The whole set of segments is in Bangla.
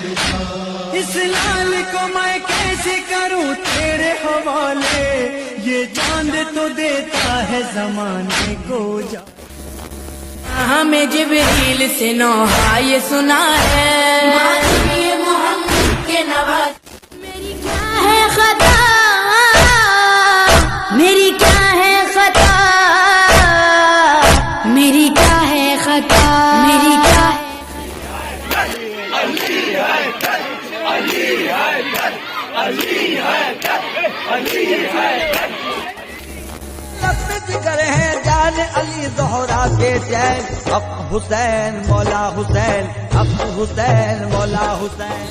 इस लाल को मैं कैसे करूं तेरे हवाले, ये चांद तो देता है जमाने को जा। हमें जिब्रील से नौहा ये सुना है, मोहम्मद के नवाज। मेरी क्या है खता, मेरी क्या है खता, मेरी क्या है खता, मेरी क्या है। जिगर है जान अली ज़ोहरा के चैन, हक हुसैन मौला हुसैन, हक हुसैन मौला हुसैन।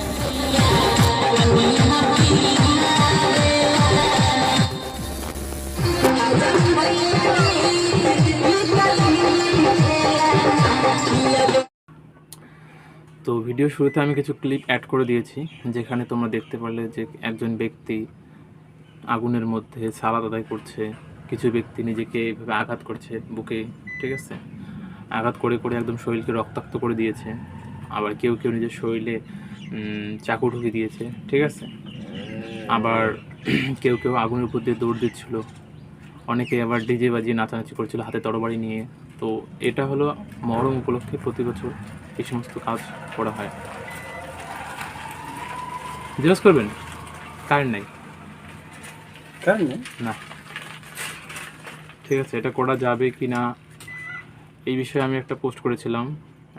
তো ভিডিও শুরুতে আমি কিছু ক্লিপ অ্যাড করে দিয়েছি, যেখানে তোমরা দেখতে পারলে যে একজন ব্যক্তি আগুনের মধ্যে সালাত আদায় করছে, কিছু ব্যক্তি নিজেকে এইভাবে আঘাত করছে বুকে, ঠিক আছে, আঘাত করে করে একদম শরীরকে রক্তাক্ত করে দিয়েছে। আবার কেউ কেউ নিজের শরীরে চাকু ঢুকিয়ে দিয়েছে, ঠিক আছে। আবার কেউ কেউ আগুনের উপর দিয়ে দৌড় দিচ্ছিল, অনেকে আবার ডিজে বাজিয়ে নাচানাচি করছিল হাতে তরবারি নিয়ে। তো এটা হলো মহরম উপলক্ষে প্রতি বছর এই সমস্ত কাজ করা হয়। জিজ্ঞেস করবেন কারেন্ট নাই না, ঠিক আছে, এটা করা যাবে কি না এই বিষয়ে আমি একটা পোস্ট করেছিলাম,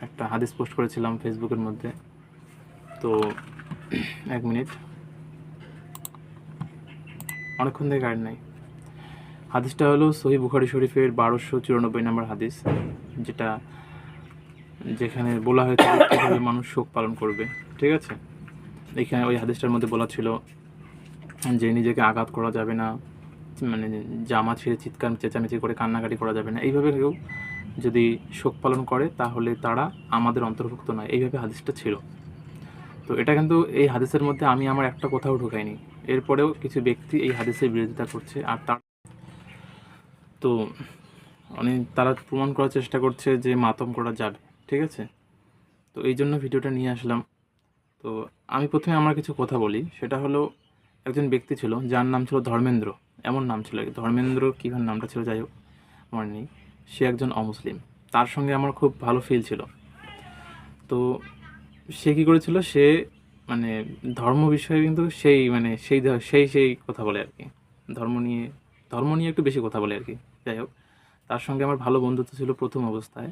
একটা হাদিস পোস্ট করেছিলাম ফেসবুকের মধ্যে। তো এক মিনিট, অনেকক্ষণ থেকে কারেন্ট নাই। হাদিসটা হলো সহিহ বুখারী শরীফের 1294 নম্বর হাদিস, যেখানে বলা হয়েছে কীভাবে মানুষ শোক পালন করবে, ঠিক আছে। এখানে ওই হাদিসটার মধ্যে বলা ছিল যে নিজেকে আঘাত করা যাবে না, মানে জামা ছিঁড়ে চিৎকার চেঁচামেচি করে কান্নাকাটি করা যাবে না। এইভাবে কেউ যদি শোক পালন করে তাহলে তারা আমাদের অন্তর্ভুক্ত নয়, এইভাবে হাদিসটা ছিল। তো এটা কিন্তু এই হাদিসের মধ্যে আমি আমার একটা কথাও ঢুকাইনি। এরপরেও কিছু ব্যক্তি এই হাদিসের বিরোধিতা করছে, আর তো তারা প্রমাণ করার চেষ্টা করছে যে মাতম করা যাবে, ঠিক আছে। তো এই জন্য ভিডিওটা নিয়ে আসলাম। তো আমি প্রথমে আমার কিছু কথা বলি, সেটা হলো একজন ব্যক্তি ছিল যার নাম ছিল ধর্মেন্দ্র, এমন নাম ছিল, ধর্মেন্দ্র কীভাবে নামটা ছিল যাই হোক মনে নেই। সে একজন অমুসলিম, তার সঙ্গে আমার খুব ভালো ফিল ছিল। তো সে কী করেছিল, সে মানে ধর্ম বিষয়ে কিন্তু সেই কথা বলে আর কি, ধর্ম নিয়ে একটু বেশি কথা বলে আর কি। যাই হোক, তার সঙ্গে আমার ভালো বন্ধুত্ব ছিল প্রথম অবস্থায়।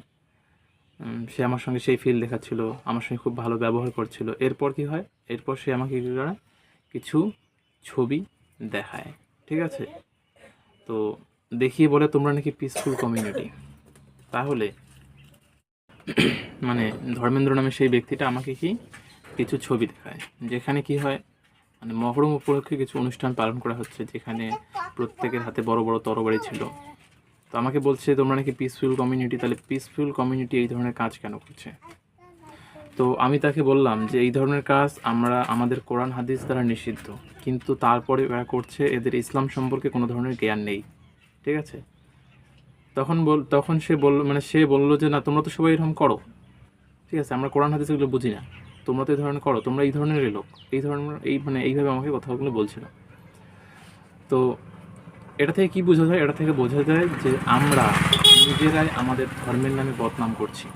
সে আমার সঙ্গে সেই ফিল দেখাচ্ছিল, আমার সঙ্গে খুব ভালো ব্যবহার করছিল। এরপর কি হয়, এরপর সে আমাকে কিছু ছবি দেখায়, ঠিক আছে। তো দেখিয়ে বলে তোমরা নাকি পিসফুল কমিউনিটি। তাহলে মানে ধর্মেন্দ্র নামে সেই ব্যক্তিটা আমাকে কিছু ছবি দেখায়, যেখানে কি হয়, মানে মহরম উপলক্ষে কিছু অনুষ্ঠান পালন করা হচ্ছে, যেখানে প্রত্যেকের হাতে বড় বড় তরবারি ছিল। তো আমাকে বলছে তোমরা নাকি পিসফুল কমিউনিটি, তাহলে পিসফুল কমিউনিটি এই ধরনের কাজ কেন করছে? তো আমি তাকে বললাম যে এই ধরনের কাজ আমাদের কোরআন হাদিস দ্বারা নিষিদ্ধ, কিন্তু তারপরে এরা করছে, এদের ইসলাম সম্পর্কে কোনো ধরনের জ্ঞান নেই, ঠিক আছে। তখন সে বলল যে না, তোমরা তো সবাই এরকম করো, ঠিক আছে, আমরা কোরআন হাদিস এগুলো বুঝি না, তোমরা তো এই ধরনের করো, তোমরা এই ধরনেরই লোক, এইভাবে আমাকে কথাগুলো বলছিল। তো এটা থেকে কি বোঝা যায়? এটা থেকে বোঝা যায় যে আমরা নিজেরাই আমাদের ধর্মের নামে বদনাম করছি,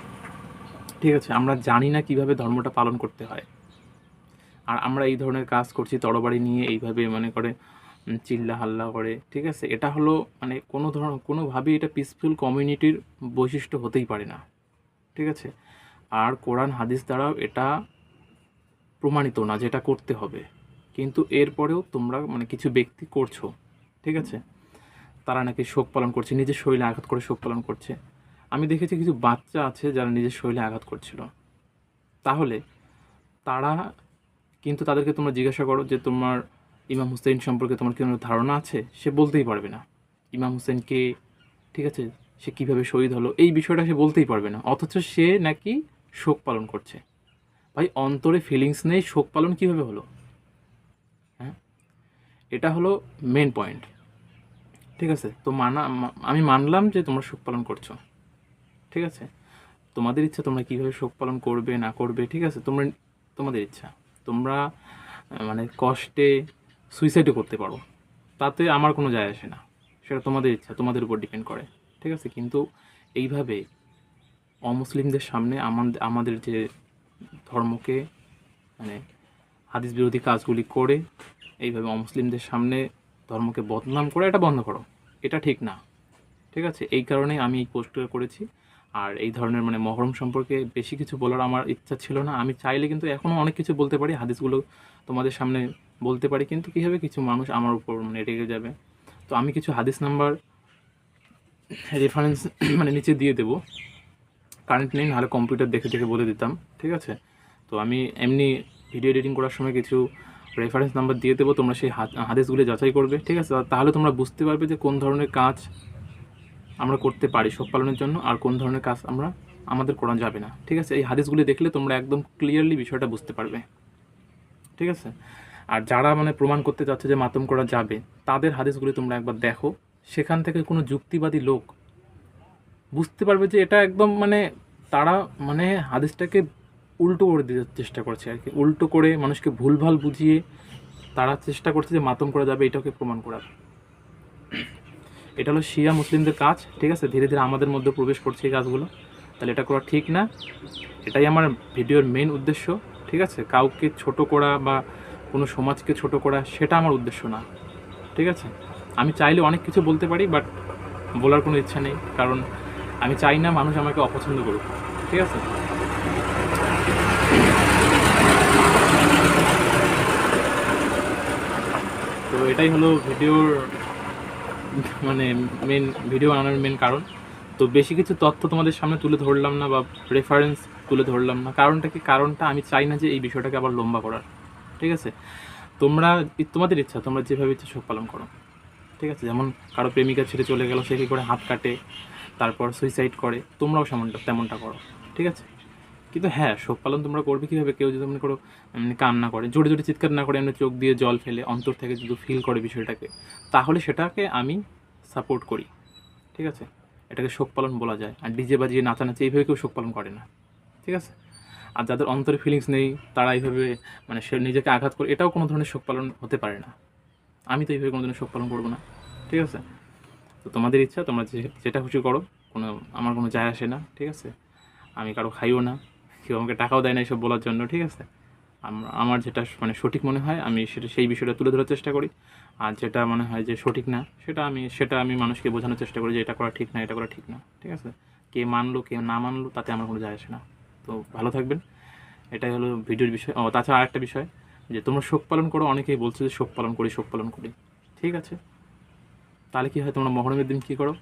ঠিক আছে। আমরা জানি না কিভাবে ধর্মটা পালন করতে হয়, আর আমরা এই ধরনের কাজ করছি, তরবারি নিয়ে এইভাবে মনে করে চিল্লা হাল্লা করে, ঠিক আছে। এটা হলো মানে কোনোভাবেই এটা পিসফুল কমিউনিটির বৈশিষ্ট্য হতেই পারে না, ঠিক আছে। আর কোরআন হাদিস দ্বারাও এটা প্রমাণিত না যে এটা করতে হবে, কিন্তু এরপরেও তোমরা মানে কিছু ব্যক্তি করছো, ঠিক আছে। তারা নাকি শোক পালন করছে, নিজের শরীরে আঘাত করে শোক পালন করছে। আমি দেখেছি কিছু বাচ্চা আছে যারা নিজের শরীরে আঘাত করছিল। তাহলে তাদেরকে তোমরা জিজ্ঞাসা করো যে তোমার ইমাম হুসেইন সম্পর্কে তোমার কোনো ধারণা আছে, সে বলতেই পারবে না। ইমাম হুসেইনকে, ঠিক আছে, সে কীভাবে শহীদ হলো এই বিষয়টা সে বলতেই পারবে না, অথচ সে নাকি শোক পালন করছে। ভাই, অন্তরে ফিলিংস নেই, শোক পালন কীভাবে হলো? হ্যাঁ, এটা হলো মেন পয়েন্ট, ঠিক আছে। তো আমি মানলাম যে তোমরা শোক পালন করছো, ঠিক আছে, তোমাদের ইচ্ছা তোমরা কীভাবে শোক পালন করবে না করবে, ঠিক আছে। তোমরা তোমাদের ইচ্ছা। তোমরা মানে কষ্টে সুইসাইডও করতে পারো, তাতে আমার কোনো যায় আসে না, সেটা তোমাদের ইচ্ছা, তোমাদের উপর ডিপেন্ড করে, ঠিক আছে। কিন্তু এইভাবে অমুসলিমদের সামনে আমাদের যে ধর্মকে মানে হাদিস বিরোধী কাজগুলি করে এইভাবে অমুসলিমদের সামনে ধর্মকে বদনাম করে, এটা বন্ধ করো, এটা ঠিক না, ঠিক আছে। এই কারণেই আমি এই পোস্টটা করেছি। আর এই ধরনের মানে মহরম সম্পর্কে বেশি কিছু বলার আমার ইচ্ছা ছিল না। আমি চাইলে কিন্তু এখনও অনেক কিছু বলতে পারি, হাদিসগুলো তোমাদের সামনে বলতে পারি, কিন্তু কী হবে, কিছু মানুষ আমার উপর মানে রেগে যাবে। তো আমি কিছু হাদিস নাম্বার রেফারেন্স মানে নিচে দিয়ে দেবো, কারেন্ট নেই, নাহলে কম্পিউটার দেখে দেখে বলে দিতাম, ঠিক আছে। তো আমি এমনি ভিডিও এডিটিং করার সময় কিছু রেফারেন্স নাম্বার দিয়ে দেবো, তোমরা সেই হাদিসগুলি যাচাই করবে, ঠিক আছে। তাহলে তোমরা বুঝতে পারবে যে কোন ধরনের কাজ আমরা করতে পারি শোক পালনের জন্য, আর কোন ধরনের কাজ আমাদের করা যাবে না, ঠিক আছে। এই হাদিসগুলি দেখলে তোমরা একদম ক্লিয়ারলি বিষয়টা বুঝতে পারবে, ঠিক আছে। আর যারা মানে প্রমাণ করতে চাচ্ছে যে মাতম করা যাবে, তাদের হাদিসগুলি তোমরা একবার দেখো, সেখান থেকে কোনো যুক্তিবাদী লোক বুঝতে পারবে যে এটা একদম মানে তারা মানে হাদিসটাকে উল্টো করে দিতে চেষ্টা করছে আর কি, উল্টো করে মানুষকে ভুলভাল বুঝিয়ে তারা চেষ্টা করছে যে মাতম করা যাবে এটাকে প্রমাণ করার। এটা হলো শিয়া মুসলিমদের কাজ, ঠিক আছে। ধীরে ধীরে আমাদের মধ্যে প্রবেশ করছে এই কাজগুলো, তাহলে এটা করা ঠিক না। এটাই আমার ভিডিওর মেইন উদ্দেশ্য, ঠিক আছে। কাউকে ছোট করা বা কোনো সমাজকে ছোট করা সেটা আমার উদ্দেশ্য না, ঠিক আছে। আমি চাইলে অনেক কিছু বলতে পারি, বাট বলার কোনো ইচ্ছা নেই, কারণ আমি চাই না মানুষ আমাকে অপছন্দ করুক, ঠিক আছে। তো এটাই হলো ভিডিওর মানে ভিডিও বানানোর মেন কারণ। তো বেশি কিছু তথ্য তোমাদের সামনে তুলে ধরলাম না বা রেফারেন্স তুলে ধরলাম না, কারণটা কি, কারণটা আমি চাই না যে এই বিষয়টাকে আবার লম্বা করার, ঠিক আছে। তোমাদের ইচ্ছা, তোমরা যেভাবে ইচ্ছা শোক পালন করো, ঠিক আছে। যেমন কারো প্রেমিকা ছেড়ে চলে গেল, সে কী করে হাত কাটে, তারপর সুইসাইড করে, তোমরাও তেমনটা করো, ঠিক আছে। কিন্তু হ্যাঁ, শোক পালন তোমরা করবে কীভাবে, কেউ যদি মনে করো এমনি কান্না করে, জোরে জোরে চিৎকার না করে, এমনি চোখ দিয়ে জল ফেলে অন্তর থেকে যদি ফিল করে বিষয়টাকে, তাহলে সেটাকে আমি সাপোর্ট করি, ঠিক আছে। এটাকে শোক পালন বলা যায়। আর ডিজে বাজিয়ে নাচানাচি এইভাবে কেউ শোক পালন করে না, ঠিক আছে। আর যাদের অন্তরে ফিলিংস নেই, তারা এইভাবে মানে সে নিজেকে আঘাত করে, এটাও কোনো ধরনের শোক পালন হতে পারে না। আমি তো এইভাবে কোনো ধরনের শোক পালন করবো না, ঠিক আছে। তো তোমাদের ইচ্ছা, তোমরা যেটা খুশি করো, আমার কোনো যায় আসে না, ঠিক আছে। আমি কারো খাইও না, কেউ আমাকে টাকাও দেয় না এইসব বলার জন্য, ঠিক আছে। আমার যেটা মানে সঠিক মনে হয় আমি সেই বিষয়টা তুলে ধরার চেষ্টা করি, আর যেটা মনে হয় যে সঠিক না সেটা আমি মানুষকে বোঝানোর চেষ্টা করি যে এটা করা ঠিক না, এটা করা ঠিক না, ঠিক আছে। কে মানলো কে না মানলো তাতে আমার কোনো যায় আসে না। তো ভালো থাকবেন, এটাই হলো ভিডিওর বিষয়। তাছাড়া আরেকটা বিষয়, যে তোমরা শোক পালন করো, অনেকেই বলছে যে শোক পালন করি, ঠিক আছে। তাহলে কী হয়, তোমরা মহরমের দিন কী করো,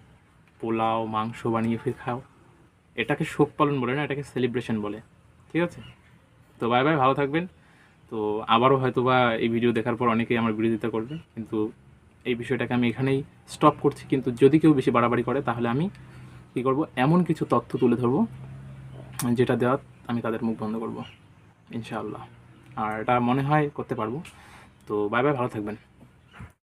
পোলাও মাংস বানিয়ে ফির খাও, এটাকে শোক পালন বলে না, এটাকে সেলিব্রেশন বলে, ঠিক আছে। তো বাই বাই, ভালো থাকবেন। তো আবারও হয়তো বা এই ভিডিও দেখার পর অনেকেই আমার বিরোধিতা করবে, কিন্তু এই বিষয়টাকে আমি এখানেই স্টপ করছি। কিন্তু যদি কেউ বেশি বাড়াবাড়ি করে, তাহলে আমি কী করব, এমন কিছু তথ্য তুলে ধরবো যেটা দেওয়া আমি তাদের মুখ বন্ধ করব ইনশাআল্লাহ। আর এটা মনে হয় করতে পারবো। তো বাই বাই, ভালো থাকবেন।